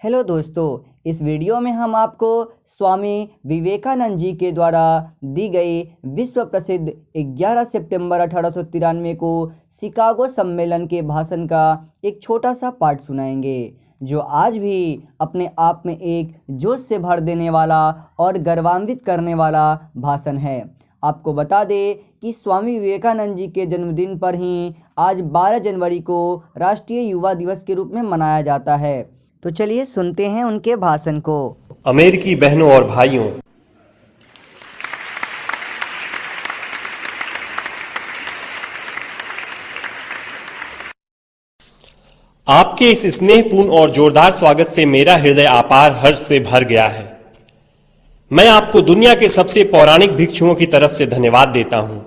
Hello दोस्तों, इस video में हम आपको स्वामी विवेकानंद जी के द्वारा दी गई विश्व प्रसिद्ध 11 सितंबर 1893 को शिकागो सम्मेलन के भाषण का एक छोटा सा पार्ट सुनाएंगे, जो आज भी अपने आप में एक जोश से भर देने वाला और गौरवान्वित करने वाला भाषण है। आपको बता दें कि स्वामी विवेकानंद जी के जन्मदिन पर ही आज 12 जनवरी को राष्ट्रीय युवा दिवस के रूप में मनाया जाता है। तो चलिए सुनते हैं उनके भाषण को। अमेरिकी बहनों और भाइयों, आपके इस स्नेहपूर्ण और जोरदार स्वागत से मेरा हृदय अपार हर्ष से भर गया है। मैं आपको दुनिया के सबसे पौराणिक भिक्षुओं की तरफ से धन्यवाद देता हूं।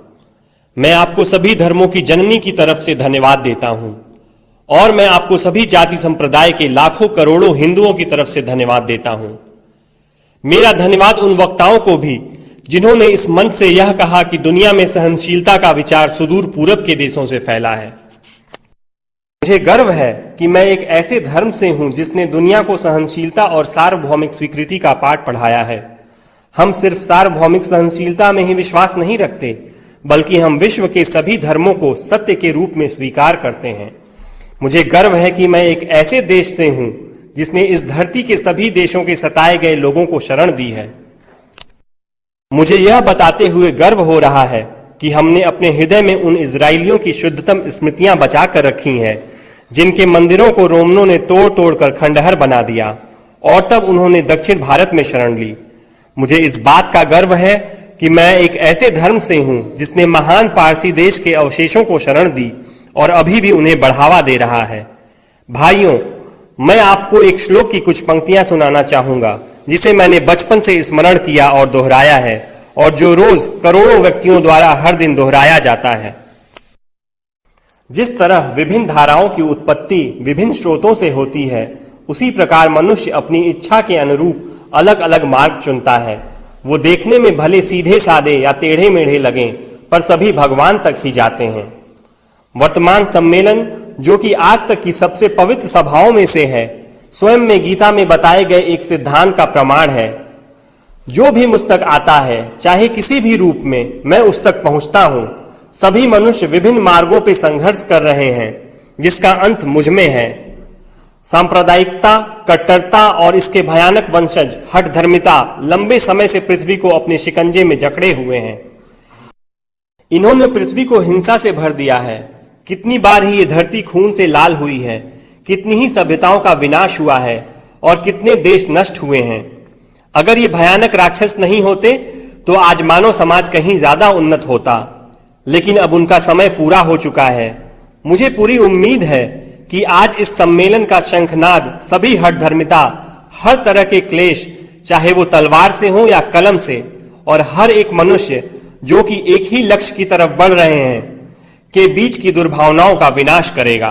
मैं आपको सभी धर्मों की जननी की तरफ से धन्यवाद देता हूं और मैं आपको सभी जाति संप्रदाय के लाखों करोड़ों हिंदुओं की तरफ से धन्यवाद देता हूं। मेरा धन्यवाद उन वक्ताओं को भी जिन्होंने इस मंच से यह कहा कि दुनिया में सहनशीलता का विचार सुदूर पूरब के देशों से फैला है। मुझे गर्व है कि मैं एक ऐसे धर्म से हूं जिसने दुनिया को सहनशीलता और सार्वभौमिक स्वीकृति का पाठ पढ़ाया है। हम सिर्फ सार्वभौमिक सहनशीलता में ही विश्वास नहीं रखते, बल्कि हम विश्व के सभी धर्मों को सत्य के रूप में स्वीकार करते हैं। मुझे गर्व है कि मैं एक ऐसे देश से हूं जिसने इस धरती के सभी देशों के सताए गए लोगों को शरण दी है। मुझे यह बताते हुए गर्व हो रहा है कि हमने अपने हृदय में उन इजरायलियों की शुद्धतम स्मृतियां बचा कर रखी हैं, जिनके मंदिरों को रोमनों ने तोड़ तोड़ कर खंडहर बना दिया और तब उन्होंने दक्षिण भारत में शरण ली। मुझे इस बात का गर्व है कि मैं एक ऐसे धर्म से हूं जिसने महान पारसी देश के अवशेषों को शरण दी और अभी भी उन्हें बढ़ावा दे रहा है। भाइयों, मैं आपको एक श्लोक की कुछ पंक्तियां सुनाना चाहूंगा जिसे मैंने बचपन से स्मरण किया और दोहराया है, और जो रोज करोड़ों व्यक्तियों द्वारा हर दिन दोहराया जाता है। जिस तरह विभिन्न धाराओं की उत्पत्ति विभिन्न स्रोतों से होती है, उसी प्रकार मनुष्य अपनी इच्छा के अनुरूप अलग अलग मार्ग चुनता है। वो देखने में भले सीधे साधे या टेढ़े मेढ़े लगें, पर सभी भगवान तक ही जाते हैं। वर्तमान सम्मेलन, जो कि आज तक की सबसे पवित्र सभाओं में से है, स्वयं में गीता में बताए गए एक सिद्धांत का प्रमाण है। जो भी मुझ तक आता है, चाहे किसी भी रूप में, मैं उस तक पहुंचता हूं। सभी मनुष्य विभिन्न मार्गों पर संघर्ष कर रहे हैं, जिसका अंत मुझ में है। सांप्रदायिकता, कट्टरता और इसके भयानक वंशज हठधर्मिता लंबे समय से पृथ्वी को अपने शिकंजे में जकड़े हुए हैं। इन्होंने पृथ्वी को हिंसा से भर दिया है। कितनी बार ही ये धरती खून से लाल हुई है, कितनी ही सभ्यताओं का विनाश हुआ है और कितने देश नष्ट हुए हैं। अगर ये भयानक राक्षस नहीं होते तो आज मानव समाज कहीं ज्यादा उन्नत होता, लेकिन अब उनका समय पूरा हो चुका है। मुझे पूरी उम्मीद है कि आज इस सम्मेलन का शंखनाद सभी हठधर्मिता, हर तरह के क्लेश, चाहे वो तलवार से हो या कलम से, और हर एक मनुष्य जो कि एक ही लक्ष्य की तरफ बढ़ रहे हैं, के बीच की दुर्भावनाओं का विनाश करेगा।